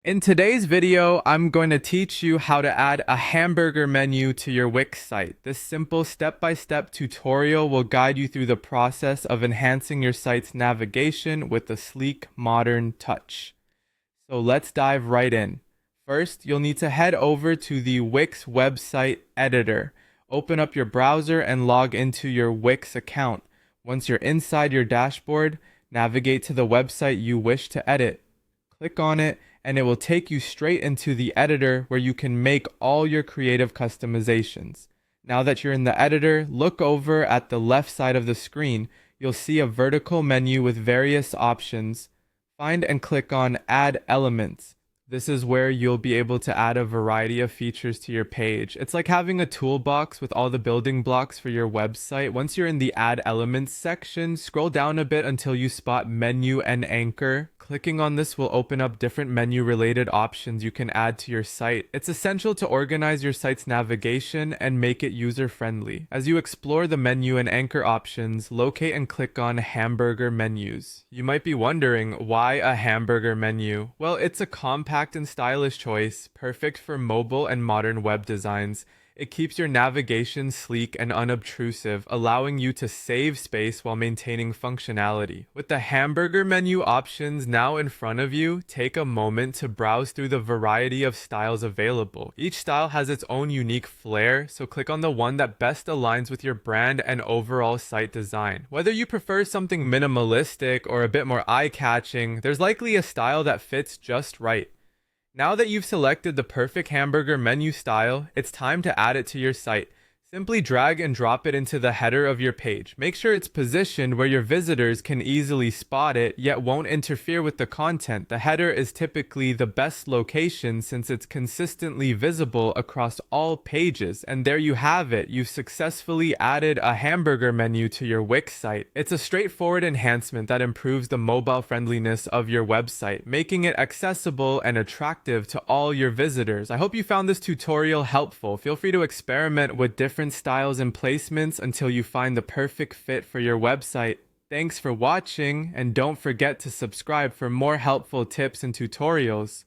In today's video, I'm going to teach you how to add a hamburger menu to your Wix site. This simple step-by-step tutorial will guide you through the process of enhancing your site's navigation with a sleek, modern touch. So let's dive right in. First, you'll need to head over to the Wix website editor. Open up your browser and log into your Wix account. Once you're inside your dashboard, navigate to the website you wish to edit. Click on it, and it will take you straight into the editor where you can make all your creative customizations. Now that you're in the editor, look over at the left side of the screen. You'll see a vertical menu with various options. Find and click on Add Elements. This is where you'll be able to add a variety of features to your page. It's like having a toolbox with all the building blocks for your website. Once you're in the Add Elements section, scroll down a bit until you spot Menu and Anchor. Clicking on this will open up different menu-related options you can add to your site. It's essential to organize your site's navigation and make it user-friendly. As you explore the menu and anchor options, locate and click on Hamburger Menus. You might be wondering, why a hamburger menu? Well, it's a compact and stylish choice, perfect for mobile and modern web designs. It keeps your navigation sleek and unobtrusive, allowing you to save space while maintaining functionality. With the hamburger menu options now in front of you, take a moment to browse through the variety of styles available. Each style has its own unique flair, so click on the one that best aligns with your brand and overall site design. Whether you prefer something minimalistic or a bit more eye-catching, there's likely a style that fits just right. Now that you've selected the perfect hamburger menu style, it's time to add it to your site. Simply drag and drop it into the header of your page. Make sure it's positioned where your visitors can easily spot it, yet won't interfere with the content. The header is typically the best location since it's consistently visible across all pages. And there you have it. You've successfully added a hamburger menu to your Wix site. It's a straightforward enhancement that improves the mobile friendliness of your website, making it accessible and attractive to all your visitors. I hope you found this tutorial helpful. Feel free to experiment with different styles and placements until you find the perfect fit for your website. Thanks for watching, and don't forget to subscribe for more helpful tips and tutorials.